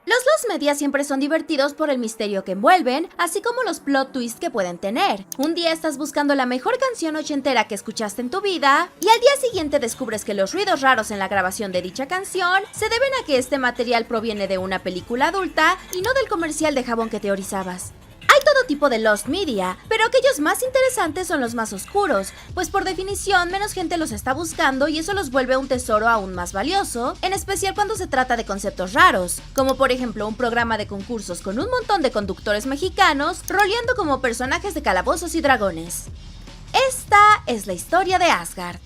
Los lost media siempre son divertidos por el misterio que envuelven, así como los plot twists que pueden tener. Un día estás buscando la mejor canción ochentera que escuchaste en tu vida, y al día siguiente descubres que los ruidos raros en la grabación de dicha canción se deben a que este material proviene de una película adulta y no del comercial de jabón que teorizabas. Hay todo tipo de lost media, pero aquellos más interesantes son los más oscuros, pues por definición menos gente los está buscando y eso los vuelve un tesoro aún más valioso, en especial cuando se trata de conceptos raros, como por ejemplo un programa de concursos con un montón de conductores mexicanos roleando como personajes de Calabozos y Dragones. Esta es la historia de Asgard.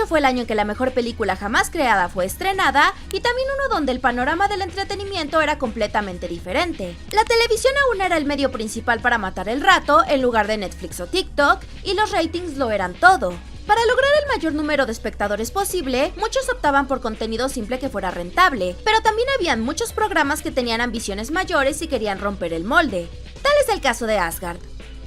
Fue el año en que la mejor película jamás creada fue estrenada y también uno donde el panorama del entretenimiento era completamente diferente. La televisión aún era el medio principal para matar el rato en lugar de Netflix o TikTok y los ratings lo eran todo. Para lograr el mayor número de espectadores posible, muchos optaban por contenido simple que fuera rentable, pero también habían muchos programas que tenían ambiciones mayores y querían romper el molde. Tal es el caso de Asgard.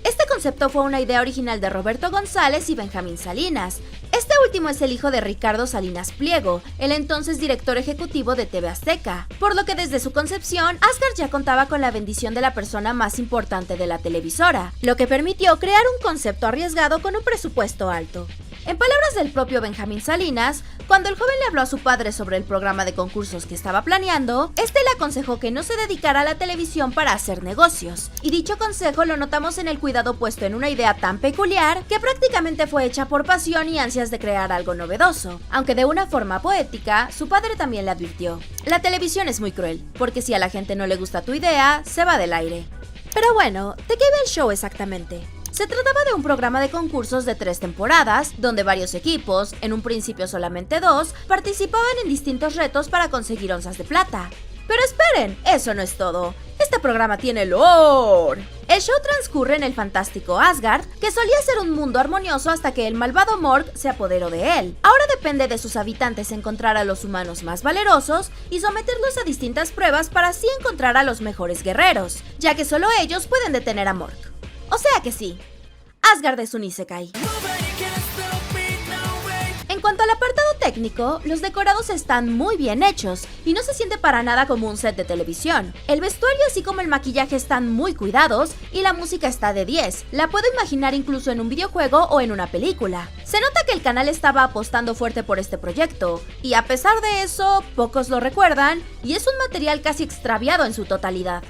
Este concepto fue una idea original de Roberto González y Benjamín Salinas. Este último es el hijo de Ricardo Salinas Pliego, el entonces director ejecutivo de TV Azteca, por lo que desde su concepción, Asgard ya contaba con la bendición de la persona más importante de la televisora, lo que permitió crear un concepto arriesgado con un presupuesto alto. En palabras del propio Benjamín Salinas, cuando el joven le habló a su padre sobre el programa de concursos que estaba planeando, este le aconsejó que no se dedicara a la televisión para hacer negocios, y dicho consejo lo notamos en el cuidado puesto en una idea tan peculiar que prácticamente fue hecha por pasión y ansias de crear algo novedoso, aunque de una forma poética, su padre también le advirtió: la televisión es muy cruel, porque si a la gente no le gusta tu idea, se va del aire. Pero bueno, ¿de qué iba el show exactamente? Se trataba de un programa de concursos de 3 temporadas, donde varios equipos, en un principio solamente 2, participaban en distintos retos para conseguir onzas de plata. Pero esperen, eso no es todo. Este programa tiene lore. El show transcurre en el fantástico Asgard, que solía ser un mundo armonioso hasta que el malvado Morg se apoderó de él. Ahora depende de sus habitantes encontrar a los humanos más valerosos y someterlos a distintas pruebas para así encontrar a los mejores guerreros, ya que solo ellos pueden detener a Morg. O sea que sí, Asgard es un isekai. En cuanto al apartado técnico, los decorados están muy bien hechos y no se siente para nada como un set de televisión. El vestuario así como el maquillaje están muy cuidados y la música está de 10. La puedo imaginar incluso en un videojuego o en una película. Se nota que el canal estaba apostando fuerte por este proyecto y a pesar de eso, pocos lo recuerdan y es un material casi extraviado en su totalidad.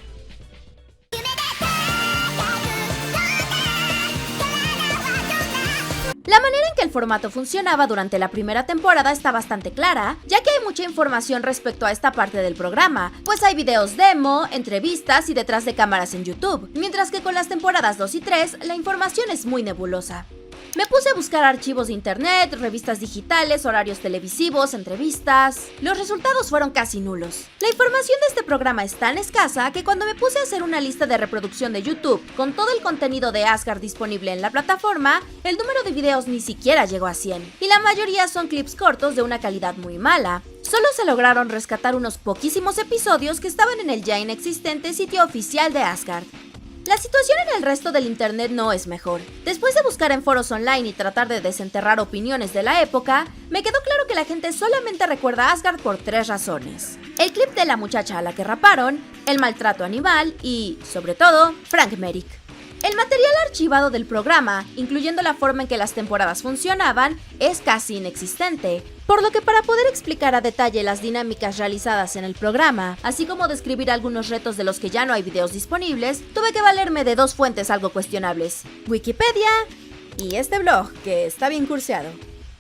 La manera en que el formato funcionaba durante la primera temporada está bastante clara, ya que hay mucha información respecto a esta parte del programa, pues hay videos demo, entrevistas y detrás de cámaras en YouTube, mientras que con las temporadas 2 y 3 la información es muy nebulosa. Me puse a buscar archivos de internet, revistas digitales, horarios televisivos, entrevistas. Los resultados fueron casi nulos. La información de este programa es tan escasa que cuando me puse a hacer una lista de reproducción de YouTube con todo el contenido de Asgard disponible en la plataforma, el número de videos ni siquiera llegó a 100, y la mayoría son clips cortos de una calidad muy mala. Solo se lograron rescatar unos poquísimos episodios que estaban en el ya inexistente sitio oficial de Asgard. La situación en el resto del internet no es mejor. Después de buscar en foros online y tratar de desenterrar opiniones de la época, me quedó claro que la gente solamente recuerda a Asgard por 3 razones: el clip de la muchacha a la que raparon, el maltrato animal y, sobre todo, Frank Merrick. El material archivado del programa, incluyendo la forma en que las temporadas funcionaban, es casi inexistente, por lo que para poder explicar a detalle las dinámicas realizadas en el programa, así como describir algunos retos de los que ya no hay videos disponibles, tuve que valerme de 2 fuentes algo cuestionables: Wikipedia y este blog, que está bien curseado.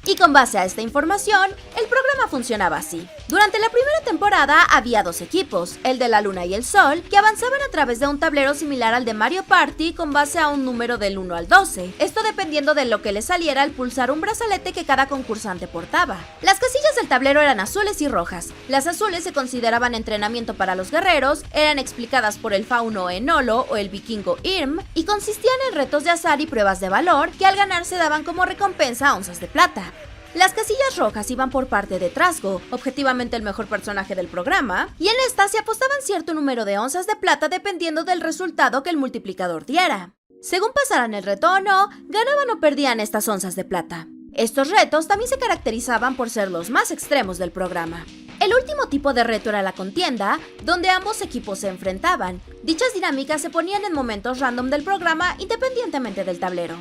Y con base a esta información, el programa funcionaba así. Durante la primera temporada había 2 equipos, el de la Luna y el Sol, que avanzaban a través de un tablero similar al de Mario Party con base a un número del 1 al 12, esto dependiendo de lo que le saliera al pulsar un brazalete que cada concursante portaba. Las casillas del tablero eran azules y rojas. Las azules se consideraban entrenamiento para los guerreros, eran explicadas por el fauno Enolo o el vikingo Irm, y consistían en retos de azar y pruebas de valor que al ganar se daban como recompensa onzas de plata. Las casillas rojas iban por parte de Trasgo, objetivamente el mejor personaje del programa, y en esta se apostaban cierto número de onzas de plata dependiendo del resultado que el multiplicador diera. Según pasaran el reto o no, ganaban o perdían estas onzas de plata. Estos retos también se caracterizaban por ser los más extremos del programa. El último tipo de reto era la contienda, donde ambos equipos se enfrentaban. Dichas dinámicas se ponían en momentos random del programa independientemente del tablero.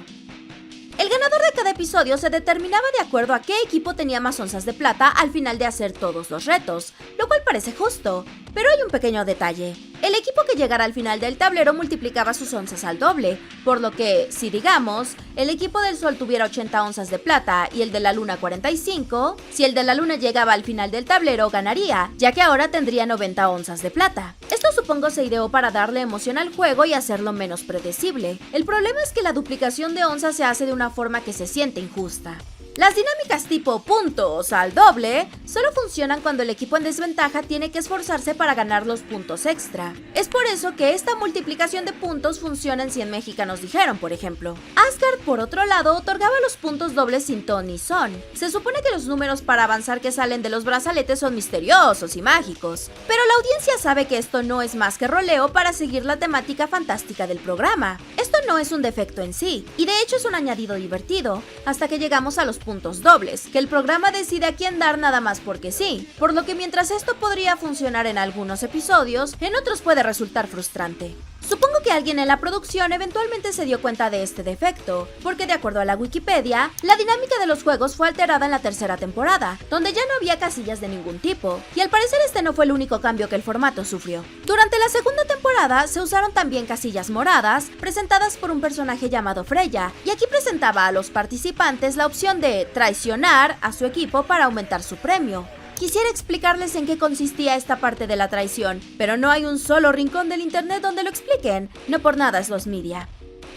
El ganador de cada episodio se determinaba de acuerdo a qué equipo tenía más onzas de plata al final de hacer todos los retos, lo cual parece justo, pero hay un pequeño detalle. El equipo que llegara al final del tablero multiplicaba sus onzas al doble, por lo que, si digamos, el equipo del Sol tuviera 80 onzas de plata y el de la Luna 45, si el de la Luna llegaba al final del tablero ganaría, ya que ahora tendría 90 onzas de plata. Esto supongo se ideó para darle emoción al juego y hacerlo menos predecible. El problema es que la duplicación de onzas se hace de una forma que se siente injusta. Las dinámicas tipo puntos al doble solo funcionan cuando el equipo en desventaja tiene que esforzarse para ganar los puntos extra. Es por eso que esta multiplicación de puntos funciona en 100 mexicanos dijeron, por ejemplo. Asgard, por otro lado, otorgaba los puntos dobles sin ton ni son. Se supone que los números para avanzar que salen de los brazaletes son misteriosos y mágicos, pero la audiencia sabe que esto no es más que roleo para seguir la temática fantástica del programa. Esto no es un defecto en sí, y de hecho es un añadido divertido, hasta que llegamos a los puntos dobles, que el programa decide a quién dar nada más porque sí, por lo que mientras esto podría funcionar en algunos episodios, en otros puede resultar frustrante. Supongo que alguien en la producción eventualmente se dio cuenta de este defecto, porque de acuerdo a la Wikipedia, la dinámica de los juegos fue alterada en la tercera temporada, donde ya no había casillas de ningún tipo, y al parecer este no fue el único cambio que el formato sufrió. Durante la segunda temporada se usaron también casillas moradas, presentadas por un personaje llamado Freya, y aquí presentaba a los participantes la opción de traicionar a su equipo para aumentar su premio. Quisiera explicarles en qué consistía esta parte de la traición, pero no hay un solo rincón del internet donde lo expliquen, no por nada es los media.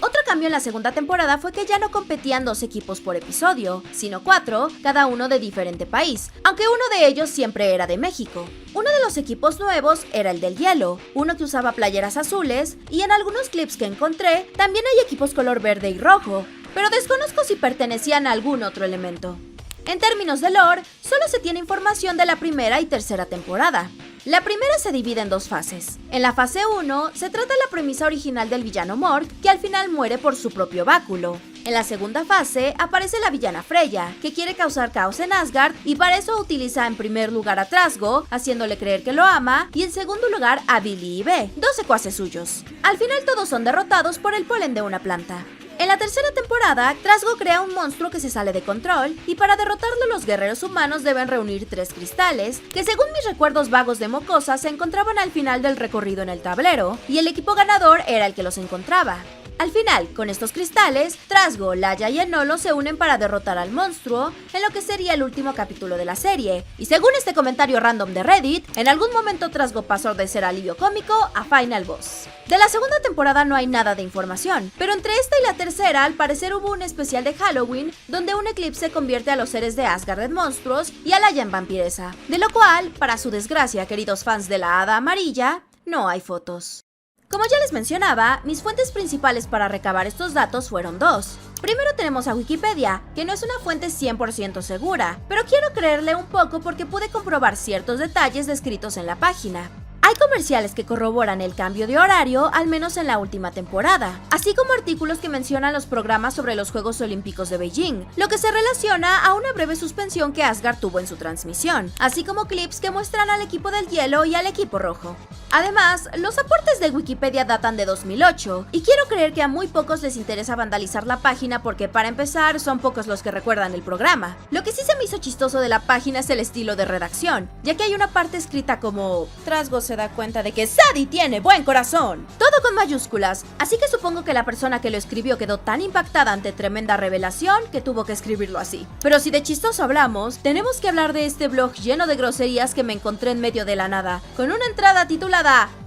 Otro cambio en la segunda temporada fue que ya no competían 2 equipos por episodio, sino 4, cada uno de diferente país, aunque uno de ellos siempre era de México. Uno de los equipos nuevos era el del hielo, uno que usaba playeras azules, y en algunos clips que encontré, también hay equipos color verde y rojo, pero desconozco si pertenecían a algún otro elemento. En términos de lore, solo se tiene información de la primera y tercera temporada. La primera se divide en 2 fases. En la fase 1, se trata la premisa original del villano Morg, que al final muere por su propio báculo. En la segunda fase, aparece la villana Freya, que quiere causar caos en Asgard, y para eso utiliza en primer lugar a Trasgo, haciéndole creer que lo ama, y en segundo lugar a Billy y B, 2 secuaces suyos. Al final todos son derrotados por el polen de una planta. En la tercera temporada, Trasgo crea un monstruo que se sale de control, y para derrotarlo los guerreros humanos deben reunir 3 cristales, que según mis recuerdos vagos de mocosa se encontraban al final del recorrido en el tablero, y el equipo ganador era el que los encontraba. Al final, con estos cristales, Trasgo, Laia y Enolo se unen para derrotar al monstruo en lo que sería el último capítulo de la serie. Y según este comentario random de Reddit, en algún momento Trasgo pasó de ser alivio cómico a Final Boss. De la segunda temporada no hay nada de información, pero entre esta y la tercera al parecer hubo un especial de Halloween donde un eclipse convierte a los seres de Asgard en monstruos y a Laia en vampiresa, de lo cual, para su desgracia, queridos fans de la Hada Amarilla, no hay fotos. Como ya les mencionaba, mis fuentes principales para recabar estos datos fueron 2. Primero tenemos a Wikipedia, que no es una fuente 100% segura, pero quiero creerle un poco porque pude comprobar ciertos detalles descritos en la página. Hay comerciales que corroboran el cambio de horario, al menos en la última temporada, así como artículos que mencionan los programas sobre los Juegos Olímpicos de Beijing, lo que se relaciona a una breve suspensión que Asgard tuvo en su transmisión, así como clips que muestran al equipo del hielo y al equipo rojo. Además, los aportes de Wikipedia datan de 2008, y quiero creer que a muy pocos les interesa vandalizar la página porque, para empezar, son pocos los que recuerdan el programa. Lo que sí se me hizo chistoso de la página es el estilo de redacción, ya que hay una parte escrita como Trasgo se da cuenta de que Sadie tiene buen corazón, todo con mayúsculas, así que supongo que la persona que lo escribió quedó tan impactada ante tremenda revelación que tuvo que escribirlo así. Pero si de chistoso hablamos, tenemos que hablar de este blog lleno de groserías que me encontré en medio de la nada, con una entrada titulada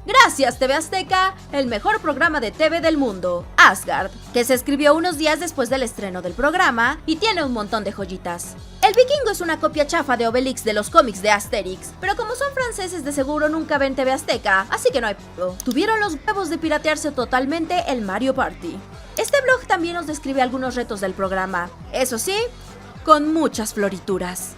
Gracias TV Azteca, el mejor programa de TV del mundo, Asgard, que se escribió unos días después del estreno del programa y tiene un montón de joyitas. El vikingo es una copia chafa de Obelix de los cómics de Asterix, pero como son franceses de seguro nunca ven TV Azteca, así que no hay p***. Tuvieron los huevos de piratearse totalmente el Mario Party. Este blog también nos describe algunos retos del programa. Eso sí, con muchas florituras.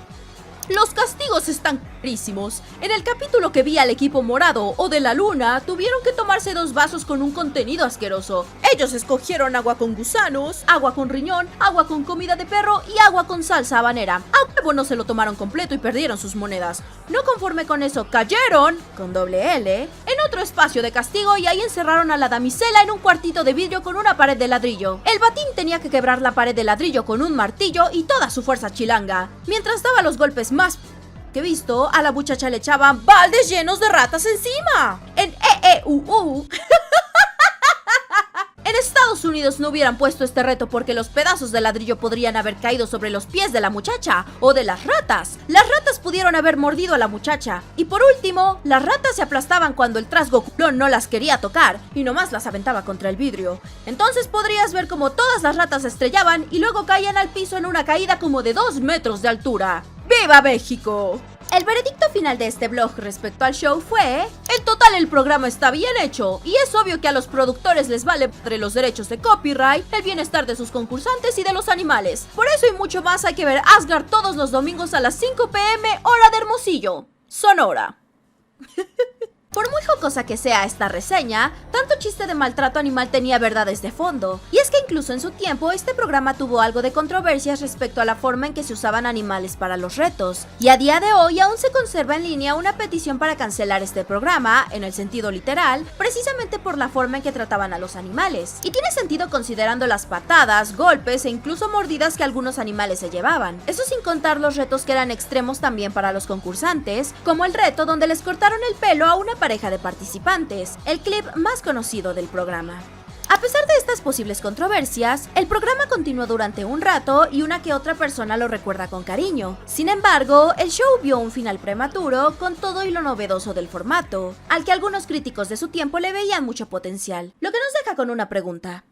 Los castigos están clarísimos. En el capítulo que vi al equipo morado o de la luna, tuvieron que tomarse 2 vasos con un contenido asqueroso. Ellos escogieron agua con gusanos, agua con riñón, agua con comida de perro y agua con salsa habanera. A huevo no se lo tomaron completo y perdieron sus monedas. No conforme con eso, cayeron, con doble L, en otro espacio de castigo y ahí encerraron a la damisela en un cuartito de vidrio con una pared de ladrillo. El batín tenía que quebrar la pared de ladrillo con un martillo y toda su fuerza chilanga. Mientras daba los golpes más que visto, a la muchacha le echaban baldes llenos de ratas encima. En En Estados Unidos no hubieran puesto este reto porque los pedazos de ladrillo podrían haber caído sobre los pies de la muchacha o de las ratas. Las ratas pudieron haber mordido a la muchacha. Y por último, las ratas se aplastaban cuando el trasgo culón no las quería tocar y nomás las aventaba contra el vidrio. Entonces podrías ver como todas las ratas se estrellaban y luego caían al piso en una caída como de 2 metros de altura. ¡Viva México! El veredicto final de este blog respecto al show fue: en total el programa está bien hecho y es obvio que a los productores les vale entre los derechos de copyright, el bienestar de sus concursantes y de los animales. Por eso y mucho más hay que ver Asgard todos los domingos a las 5 p.m. hora de Hermosillo, Sonora. Por muy jocosa que sea esta reseña, tanto chiste de maltrato animal tenía verdades de fondo. Y es que incluso en su tiempo, este programa tuvo algo de controversias respecto a la forma en que se usaban animales para los retos. Y a día de hoy aún se conserva en línea una petición para cancelar este programa, en el sentido literal, precisamente por la forma en que trataban a los animales. Y tiene sentido considerando las patadas, golpes e incluso mordidas que algunos animales se llevaban. Eso sin contar los retos que eran extremos también para los concursantes, como el reto donde les cortaron el pelo a una pareja de participantes, el clip más conocido del programa. A pesar de estas posibles controversias, el programa continuó durante un rato y una que otra persona lo recuerda con cariño. Sin embargo, el show vio un final prematuro con todo y lo novedoso del formato, al que algunos críticos de su tiempo le veían mucho potencial. Lo que nos deja con una pregunta.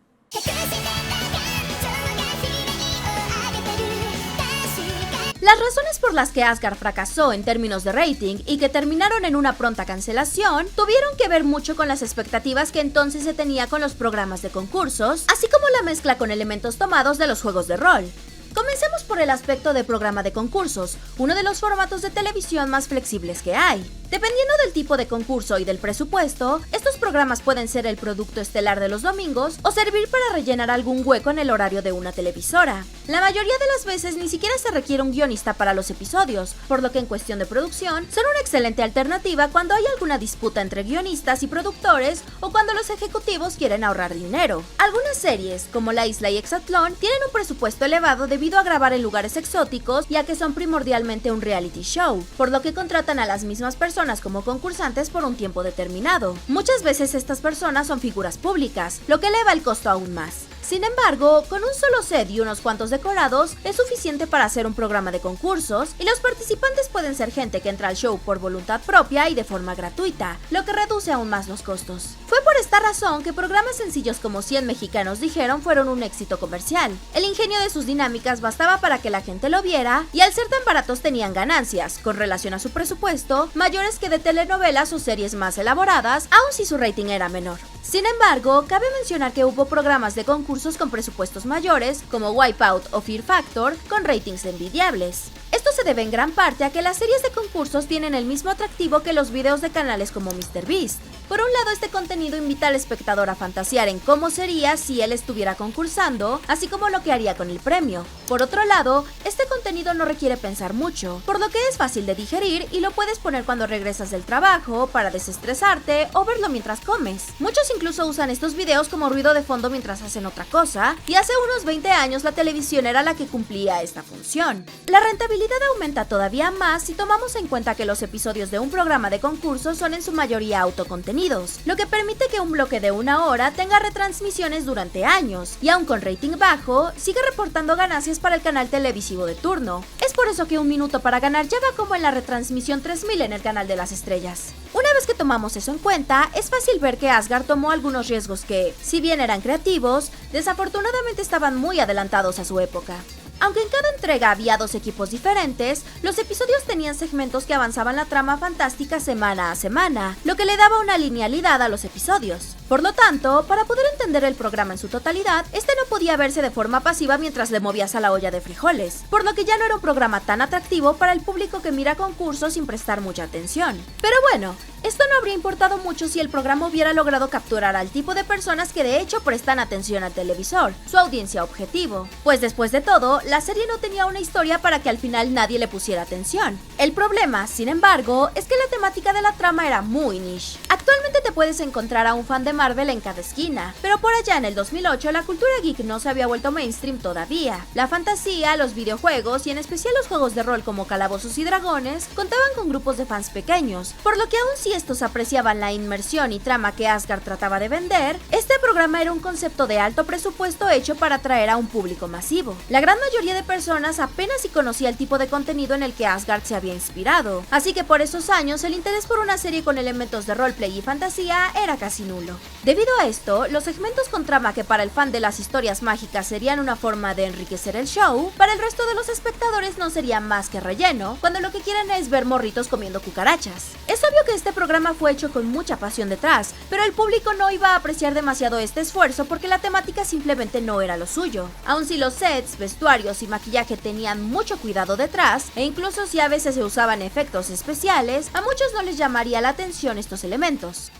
Las razones por las que Asgard fracasó en términos de rating y que terminaron en una pronta cancelación tuvieron que ver mucho con las expectativas que entonces se tenía con los programas de concursos, así como la mezcla con elementos tomados de los juegos de rol. Comencemos por el aspecto de programa de concursos, uno de los formatos de televisión más flexibles que hay. Dependiendo del tipo de concurso y del presupuesto, estos programas pueden ser el producto estelar de los domingos o servir para rellenar algún hueco en el horario de una televisora. La mayoría de las veces ni siquiera se requiere un guionista para los episodios, por lo que en cuestión de producción son una excelente alternativa cuando hay alguna disputa entre guionistas y productores o cuando los ejecutivos quieren ahorrar dinero. Algunas series, como La Isla y Hexatlón, tienen un presupuesto elevado debido a grabar en lugares exóticos y a que son primordialmente un reality show, por lo que contratan a las mismas personas como concursantes por un tiempo determinado. Muchas veces estas personas son figuras públicas, lo que eleva el costo aún más. Sin embargo, con un solo set y unos cuantos decorados es suficiente para hacer un programa de concursos y los participantes pueden ser gente que entra al show por voluntad propia y de forma gratuita, lo que reduce aún más los costos. Fue por esta razón que programas sencillos como 100 mexicanos dijeron fueron un éxito comercial. El ingenio de sus dinámicas bastaba para que la gente lo viera y al ser tan baratos tenían ganancias, con relación a su presupuesto, mayores que de telenovelas o series más elaboradas, aun si su rating era menor. Sin embargo, cabe mencionar que hubo programas de concursos con presupuestos mayores, como Wipeout o Fear Factor, con ratings envidiables. Esto se debe en gran parte a que las series de concursos tienen el mismo atractivo que los videos de canales como MrBeast. Por un lado, este contenido invita al espectador a fantasear en cómo sería si él estuviera concursando, así como lo que haría con el premio. Por otro lado, este contenido no requiere pensar mucho, por lo que es fácil de digerir y lo puedes poner cuando regresas del trabajo, para desestresarte o verlo mientras comes. Muchos incluso usan estos videos como ruido de fondo mientras hacen otra cosa, y hace unos 20 años la televisión era la que cumplía esta función. La rentabilidad aumenta todavía más si tomamos en cuenta que los episodios de un programa de concursos son en su mayoría autocontenidos, lo que permite que un bloque de 1 hora tenga retransmisiones durante años, y aun con rating bajo, sigue reportando ganancias para el canal televisivo de turno. Es por eso que Un Minuto para Ganar ya va como en la retransmisión 3000 en el canal de las estrellas. Una vez que tomamos eso en cuenta, es fácil ver que Asgard tomó algunos riesgos que, si bien eran creativos, desafortunadamente estaban muy adelantados a su época. Aunque en cada entrega había 2 equipos diferentes, los episodios tenían segmentos que avanzaban la trama fantástica semana a semana, lo que le daba una linealidad a los episodios. Por lo tanto, para poder entender el programa en su totalidad, este no podía verse de forma pasiva mientras le movías a la olla de frijoles, por lo que ya no era un programa tan atractivo para el público que mira concursos sin prestar mucha atención. Pero bueno, esto no habría importado mucho si el programa hubiera logrado capturar al tipo de personas que de hecho prestan atención al televisor, su audiencia objetivo. Pues después de todo, la serie no tenía una historia para que al final nadie le pusiera atención. El problema, sin embargo, es que la temática de la trama era muy niche. Actualmente te puedes encontrar a un fan de Marvel en cada esquina, pero por allá en el 2008 la cultura geek no se había vuelto mainstream todavía. La fantasía, los videojuegos y en especial los juegos de rol como Calabozos y Dragones contaban con grupos de fans pequeños, por lo que aun si estos apreciaban la inmersión y trama que Asgard trataba de vender, este programa era un concepto de alto presupuesto hecho para atraer a un público masivo. La gran mayoría de personas apenas si conocía el tipo de contenido en el que Asgard se había inspirado, así que por esos años el interés por una serie con elementos de roleplay y fantasía era casi nulo. Debido a esto, los segmentos con trama que para el fan de las historias mágicas serían una forma de enriquecer el show, para el resto de los espectadores no serían más que relleno, cuando lo que quieren es ver morritos comiendo cucarachas. Es obvio que este programa fue hecho con mucha pasión detrás, pero el público no iba a apreciar demasiado este esfuerzo porque la temática simplemente no era lo suyo. Aun si los sets, vestuarios y maquillaje tenían mucho cuidado detrás, e incluso si a veces se usaban efectos especiales, a muchos no les llamaría la atención estos elementos.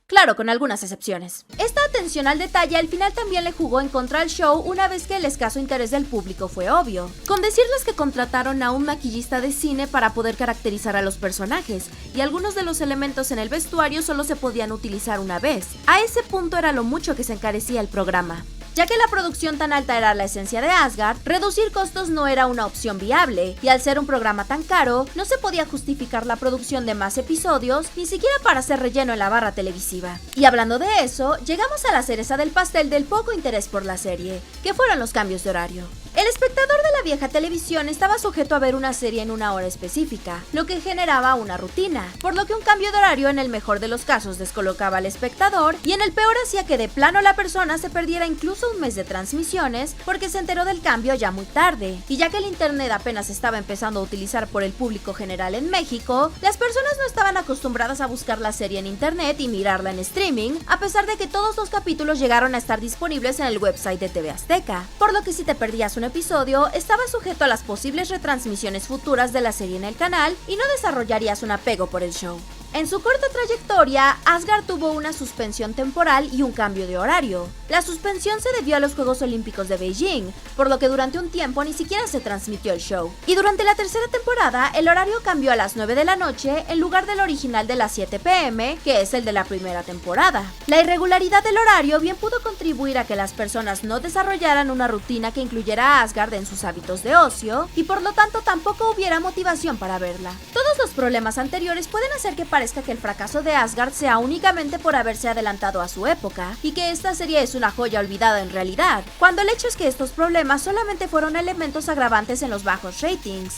Claro, con algunas excepciones. Esta atención al detalle al final también le jugó en contra al show una vez que el escaso interés del público fue obvio. Con decirles que contrataron a un maquillista de cine para poder caracterizar a los personajes, y algunos de los elementos en el vestuario solo se podían utilizar una vez. A ese punto era lo mucho que se encarecía el programa. Ya que la producción tan alta era la esencia de Asgard, reducir costos no era una opción viable, y al ser un programa tan caro, no se podía justificar la producción de más episodios, ni siquiera para hacer relleno en la barra televisiva. Y hablando de eso, llegamos a la cereza del pastel del poco interés por la serie, que fueron los cambios de horario. El espectador de la vieja televisión estaba sujeto a ver una serie en una hora específica, lo que generaba una rutina, por lo que un cambio de horario en el mejor de los casos descolocaba al espectador y en el peor hacía que de plano la persona se perdiera incluso un mes de transmisiones porque se enteró del cambio ya muy tarde. Y ya que el internet apenas estaba empezando a utilizar por el público general en México, las personas no estaban acostumbradas a buscar la serie en internet y mirarla en streaming, a pesar de que todos los capítulos llegaron a estar disponibles en el website de TV Azteca, por lo que si te perdías un episodio, estabas sujeto a las posibles retransmisiones futuras de la serie en el canal y no desarrollarías un apego por el show. En su corta trayectoria, Asgard tuvo una suspensión temporal y un cambio de horario. La suspensión se debió a los Juegos Olímpicos de Beijing, por lo que durante un tiempo ni siquiera se transmitió el show. Y durante la tercera temporada, el horario cambió a las 9 de la noche en lugar del original de las 7 p.m., que es el de la primera temporada. La irregularidad del horario bien pudo contribuir a que las personas no desarrollaran una rutina que incluyera a Asgard en sus hábitos de ocio, y por lo tanto tampoco hubiera motivación para verla. Todos los problemas anteriores pueden hacer que parezca que el fracaso de Asgard sea únicamente por haberse adelantado a su época, y que esta serie es una joya olvidada en realidad, cuando el hecho es que estos problemas solamente fueron elementos agravantes en los bajos ratings.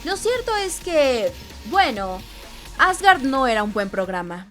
Lo cierto es que, bueno, Asgard no era un buen programa.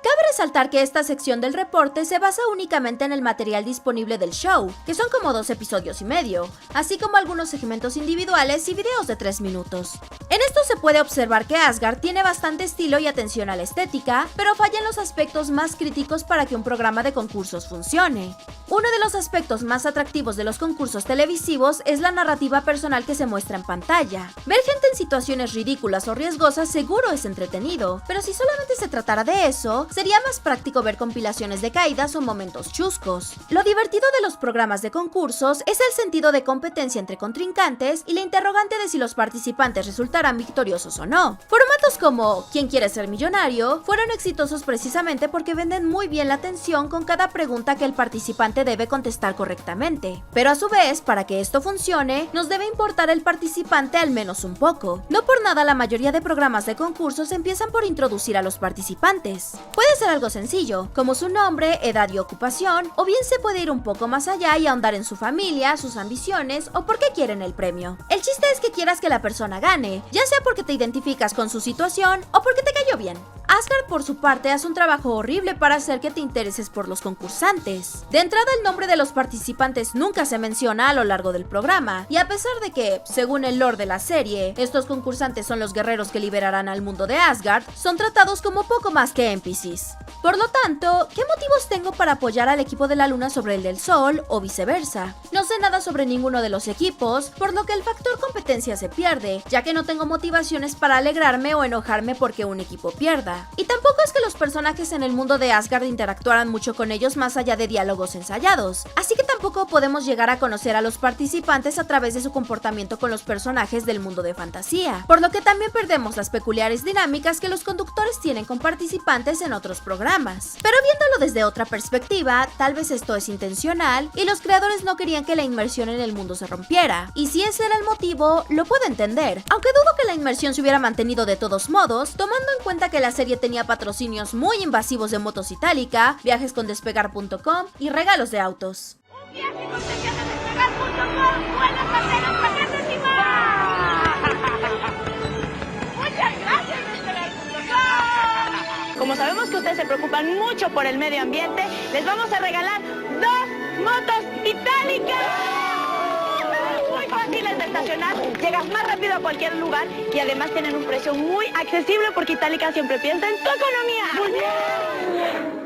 Cabe resaltar que esta sección del reporte se basa únicamente en el material disponible del show, que son como 2 episodios y medio, así como algunos segmentos individuales y videos de 3 minutos. En esto se puede observar que Asgard tiene bastante estilo y atención a la estética, pero falla en los aspectos más críticos para que un programa de concursos funcione. Uno de los aspectos más atractivos de los concursos televisivos es la narrativa personal que se muestra en pantalla. Ver gente en situaciones ridículas o riesgosas seguro es entretenido, pero si solamente se tratara de eso, sería más práctico ver compilaciones de caídas o momentos chuscos. Lo divertido de los programas de concursos es el sentido de competencia entre contrincantes y la interrogante de si los participantes resultarán victoriosos o no. Formatos como ¿Quién quiere ser millonario? Fueron exitosos precisamente porque venden muy bien la atención con cada pregunta que el participante debe contestar correctamente. Pero a su vez, para que esto funcione, nos debe importar el participante al menos un poco. No por nada la mayoría de programas de concursos empiezan por introducir a los participantes. Puede ser algo sencillo, como su nombre, edad y ocupación, o bien se puede ir un poco más allá y ahondar en su familia, sus ambiciones o por qué quieren el premio. El chiste es que quieras que la persona gane, ya sea porque te identificas con su situación o porque te cayó bien. Asgard, por su parte, hace un trabajo horrible para hacer que te intereses por los concursantes. De entrada, el nombre de los participantes nunca se menciona a lo largo del programa, y a pesar de que, según el lore de la serie, estos concursantes son los guerreros que liberarán al mundo de Asgard, son tratados como poco más que NPCs. Por lo tanto, ¿qué motivos tengo para apoyar al equipo de la Luna sobre el del Sol o viceversa? No sé nada sobre ninguno de los equipos, por lo que el factor competencia se pierde, ya que no tengo motivaciones para alegrarme o enojarme porque un equipo pierda. Y tampoco es que los personajes en el mundo de Asgard interactuaran mucho con ellos más allá de diálogos ensayados, así que tampoco podemos llegar a conocer a los participantes a través de su comportamiento con los personajes del mundo de fantasía, por lo que también perdemos las peculiares dinámicas que los conductores tienen con participantes en otros programas. Pero viéndolo desde otra perspectiva, tal vez esto es intencional y los creadores no querían que la inmersión en el mundo se rompiera, y si ese era el motivo, lo puedo entender, aunque dudo que la inmersión se hubiera mantenido de todos modos, tomando en cuenta que la serie tenía patrocinios muy invasivos de Motos Itálica, viajes con despegar.com y regalos de autos. Un viaje con despegar.com, vuelos paseros, paquetes y más. Muchas gracias, despegar.com. Como sabemos que ustedes se preocupan mucho por el medio ambiente, les vamos a regalar 2 motos itálicas. Muy fáciles de estacionar, llegas más rápido a cualquier lugar y además tienen un precio muy accesible porque Itálica siempre piensa en tu economía. ¡Muy bien!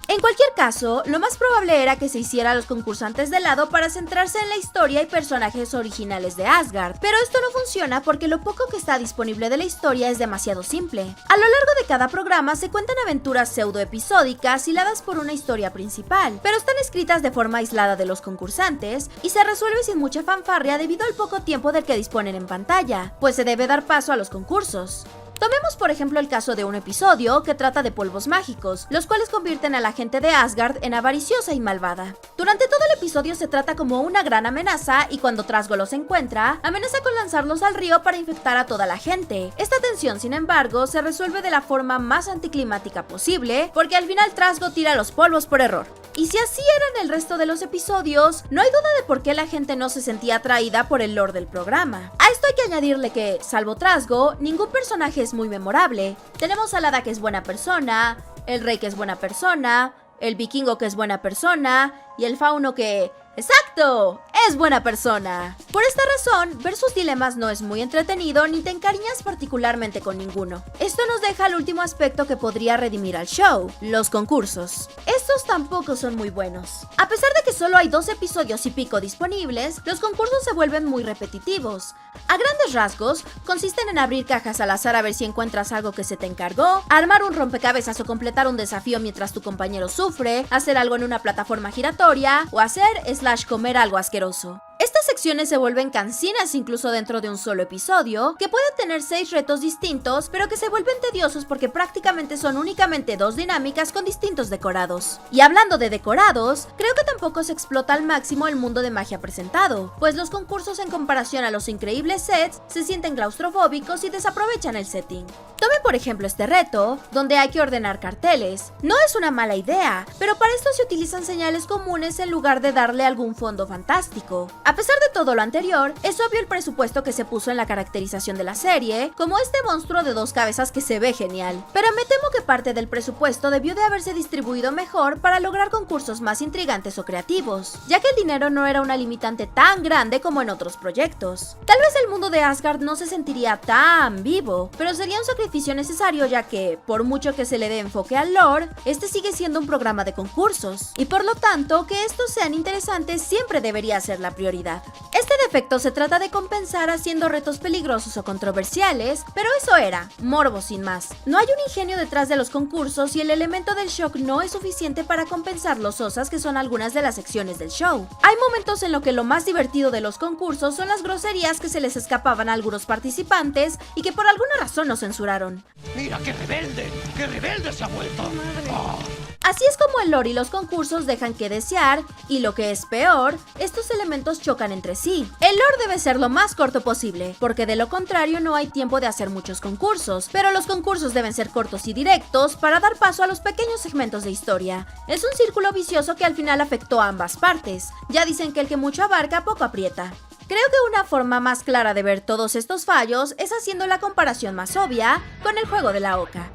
En cualquier caso, lo más probable era que se hiciera a los concursantes de lado para centrarse en la historia y personajes originales de Asgard, pero esto no funciona porque lo poco que está disponible de la historia es demasiado simple. A lo largo de cada programa se cuentan aventuras pseudoepisódicas hiladas por una historia principal, pero están escritas de forma aislada de los concursantes y se resuelve sin mucha fanfarria debido al poco tiempo del que disponen en pantalla, pues se debe dar paso a los concursos. Tomemos por ejemplo el caso de un episodio que trata de polvos mágicos, los cuales convierten a la gente de Asgard en avariciosa y malvada. Durante todo el episodio se trata como una gran amenaza y cuando Trasgo los encuentra, amenaza con lanzarlos al río para infectar a toda la gente. Esta tensión, sin embargo, se resuelve de la forma más anticlimática posible, porque al final Trasgo tira los polvos por error. Y si así eran el resto de los episodios, no hay duda de por qué la gente no se sentía atraída por el lore del programa. A esto hay que añadirle que, salvo Trasgo, ningún personaje es muy memorable. Tenemos al hada que es buena persona, el rey que es buena persona, el vikingo que es buena persona y el fauno que... ¡exacto! Es buena persona. Por esta razón, ver sus dilemas no es muy entretenido ni te encariñas particularmente con ninguno. Esto nos deja el último aspecto que podría redimir al show, los concursos. Estos tampoco son muy buenos. A pesar de que solo hay 2 episodios y pico disponibles, los concursos se vuelven muy repetitivos. A grandes rasgos, consisten en abrir cajas al azar a ver si encuentras algo que se te encargó, armar un rompecabezas o completar un desafío mientras tu compañero sufre, hacer algo en una plataforma giratoria o hacer/comer algo asqueroso. Estas secciones se vuelven cansinas incluso dentro de un solo episodio, que puede tener 6 retos distintos, pero que se vuelven tediosos porque prácticamente son únicamente 2 dinámicas con distintos decorados. Y hablando de decorados, creo que tampoco se explota al máximo el mundo de magia presentado, pues los concursos en comparación a los increíbles sets se sienten claustrofóbicos y desaprovechan el setting. Tomen por ejemplo este reto, donde hay que ordenar carteles. No es una mala idea, pero para esto se utilizan señales comunes en lugar de darle algún fondo fantástico. A pesar de todo lo anterior, es obvio el presupuesto que se puso en la caracterización de la serie, como este monstruo de 2 cabezas que se ve genial. Pero me temo que parte del presupuesto debió de haberse distribuido mejor para lograr concursos más intrigantes o creativos, ya que el dinero no era una limitante tan grande como en otros proyectos. Tal vez el mundo de Asgard no se sentiría tan vivo, pero sería un sacrificio necesario ya que, por mucho que se le dé enfoque al lore, este sigue siendo un programa de concursos, y por lo tanto, que estos sean interesantes siempre debería ser la prioridad. Este defecto se trata de compensar haciendo retos peligrosos o controversiales, pero eso era morbo sin más. No hay un ingenio detrás de los concursos y el elemento del shock no es suficiente para compensar lo sosas que son algunas de las secciones del show. Hay momentos en los que lo más divertido de los concursos son las groserías que se les escapaban a algunos participantes y que por alguna razón no censuraron. ¡Mira qué rebelde se ha vuelto! Oh. Así es como el lore y los concursos dejan que desear, y lo que es peor, estos elementos chocan entre sí. El lore debe ser lo más corto posible, porque de lo contrario no hay tiempo de hacer muchos concursos, pero los concursos deben ser cortos y directos para dar paso a los pequeños segmentos de historia. Es un círculo vicioso que al final afectó a ambas partes. Ya dicen que el que mucho abarca, poco aprieta. Creo que una forma más clara de ver todos estos fallos es haciendo la comparación más obvia con el juego de la oca.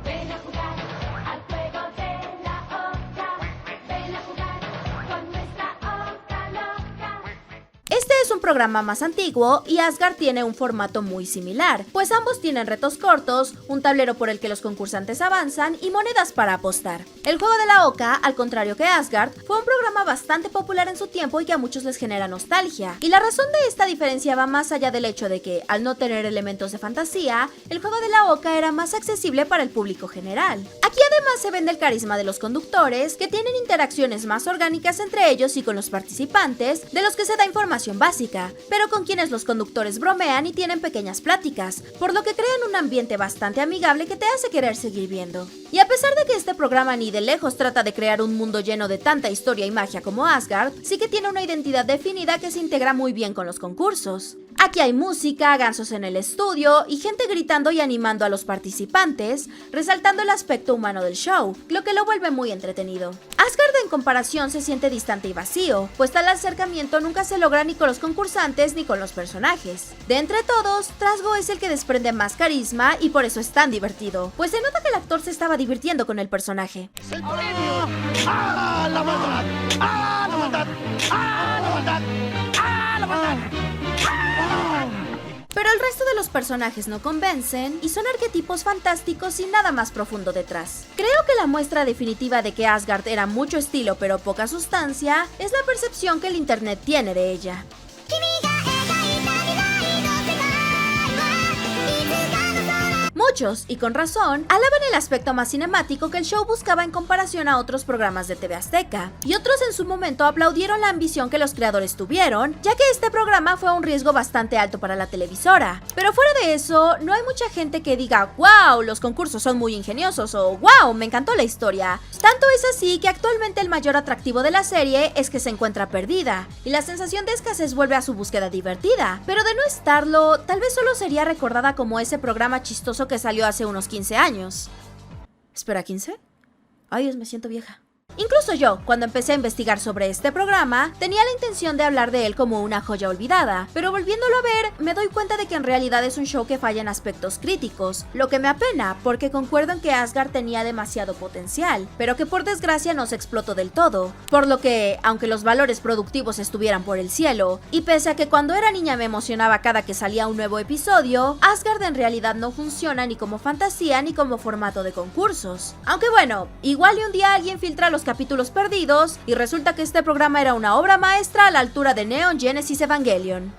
programa más antiguo y Asgard tiene un formato muy similar, pues ambos tienen retos cortos, un tablero por el que los concursantes avanzan y monedas para apostar. El juego de la Oca, al contrario que Asgard, fue un programa bastante popular en su tiempo y que a muchos les genera nostalgia. Y la razón de esta diferencia va más allá del hecho de que, al no tener elementos de fantasía, el juego de la Oca era más accesible para el público general. Aquí además se vende el carisma de los conductores, que tienen interacciones más orgánicas entre ellos y con los participantes, de los que se da información básica, pero con quienes los conductores bromean y tienen pequeñas pláticas, por lo que crean un ambiente bastante amigable que te hace querer seguir viendo. Y a pesar de que este programa ni de lejos trata de crear un mundo lleno de tanta historia y magia como Asgard, sí que tiene una identidad definida que se integra muy bien con los concursos. Aquí hay música, gansos en el estudio y gente gritando y animando a los participantes, resaltando el aspecto humano del show, lo que lo vuelve muy entretenido. Asgard en comparación se siente distante y vacío, pues tal acercamiento nunca se logra ni con los concursantes ni con los personajes. De entre todos, Trasgo es el que desprende más carisma y por eso es tan divertido, pues se nota que el actor se estaba divirtiendo con el personaje. ¡Es el premio! ¡Ah, la maldad! ¡Ah, la maldad! ¡Ah, la maldad! ¡Ah, la maldad! Pero el resto de los personajes no convencen y son arquetipos fantásticos sin nada más profundo detrás. Creo que la muestra definitiva de que Asgard era mucho estilo pero poca sustancia es la percepción que el internet tiene de ella. Muchos, y con razón, alaban el aspecto más cinemático que el show buscaba en comparación a otros programas de TV Azteca, y otros en su momento aplaudieron la ambición que los creadores tuvieron, ya que este programa fue un riesgo bastante alto para la televisora. Pero fuera de eso, no hay mucha gente que diga ¡wow! Los concursos son muy ingeniosos o ¡wow! Me encantó la historia. Tanto es así que actualmente el mayor atractivo de la serie es que se encuentra perdida, y la sensación de escasez vuelve a su búsqueda divertida. Pero de no estarlo, tal vez solo sería recordada como ese programa chistoso que salió hace unos 15 años. ¿Espera, 15? Ay, Dios, me siento vieja. Incluso yo, cuando empecé a investigar sobre este programa, tenía la intención de hablar de él como una joya olvidada, pero volviéndolo a ver, me doy cuenta de que en realidad es un show que falla en aspectos críticos, lo que me apena, porque concuerdo en que Asgard tenía demasiado potencial, pero que por desgracia no se explotó del todo, por lo que, aunque los valores productivos estuvieran por el cielo, y pese a que cuando era niña me emocionaba cada que salía un nuevo episodio, Asgard en realidad no funciona ni como fantasía ni como formato de concursos. Aunque bueno, igual y un día alguien filtra los capítulos perdidos y resulta que este programa era una obra maestra a la altura de Neon Genesis Evangelion.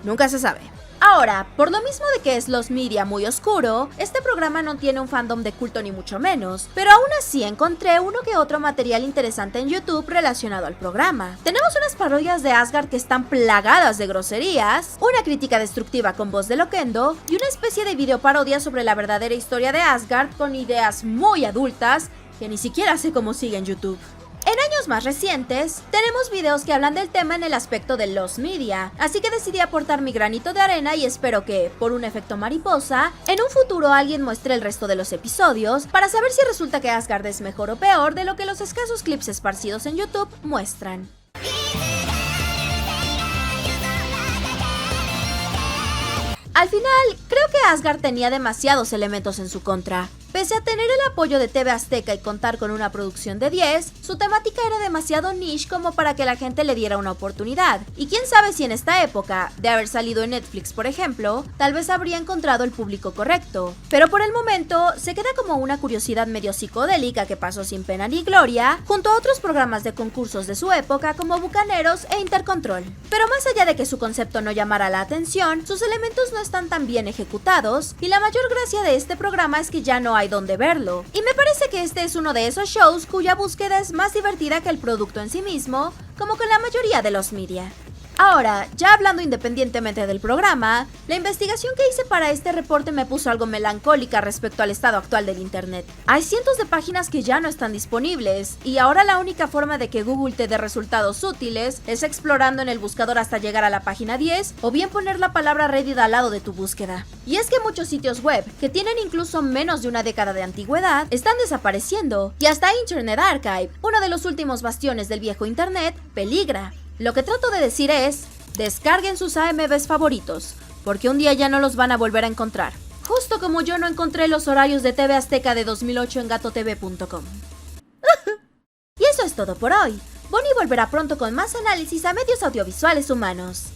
Nunca se sabe. Ahora, por lo mismo de que es Lost Media muy oscuro, este programa no tiene un fandom de culto ni mucho menos, pero aún así encontré uno que otro material interesante en YouTube relacionado al programa. Tenemos unas parodias de Asgard que están plagadas de groserías, una crítica destructiva con voz de Loquendo y una especie de videoparodia sobre la verdadera historia de Asgard con ideas muy adultas que ni siquiera sé cómo sigue en YouTube. En años más recientes, tenemos videos que hablan del tema en el aspecto de Lost Media, así que decidí aportar mi granito de arena y espero que, por un efecto mariposa, en un futuro alguien muestre el resto de los episodios para saber si resulta que Asgard es mejor o peor de lo que los escasos clips esparcidos en YouTube muestran. Al final, creo que Asgard tenía demasiados elementos en su contra. Pese a tener el apoyo de TV Azteca y contar con una producción de 10, su temática era demasiado niche como para que la gente le diera una oportunidad. Y quién sabe si en esta época, de haber salido en Netflix por ejemplo, tal vez habría encontrado el público correcto. Pero por el momento, se queda como una curiosidad medio psicodélica que pasó sin pena ni gloria, junto a otros programas de concursos de su época como Bucaneros e Intercontrol. Pero más allá de que su concepto no llamara la atención, sus elementos no están tan bien ejecutados, y la mayor gracia de este programa es que ya no hay donde verlo. Y me parece que este es uno de esos shows cuya búsqueda es más divertida que el producto en sí mismo, como con la mayoría de los media. Ahora, ya hablando independientemente del programa, la investigación que hice para este reporte me puso algo melancólica respecto al estado actual del internet. Hay cientos de páginas que ya no están disponibles, y ahora la única forma de que Google te dé resultados útiles es explorando en el buscador hasta llegar a la página 10, o bien poner la palabra Reddit al lado de tu búsqueda. Y es que muchos sitios web, que tienen incluso menos de una década de antigüedad, están desapareciendo, y hasta Internet Archive, uno de los últimos bastiones del viejo internet, peligra. Lo que trato de decir es, descarguen sus AMVs favoritos, porque un día ya no los van a volver a encontrar. Justo como yo no encontré los horarios de TV Azteca de 2008 en gatotv.com. Y eso es todo por hoy. Bonnie volverá pronto con más análisis a medios audiovisuales humanos.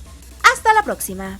Hasta la próxima.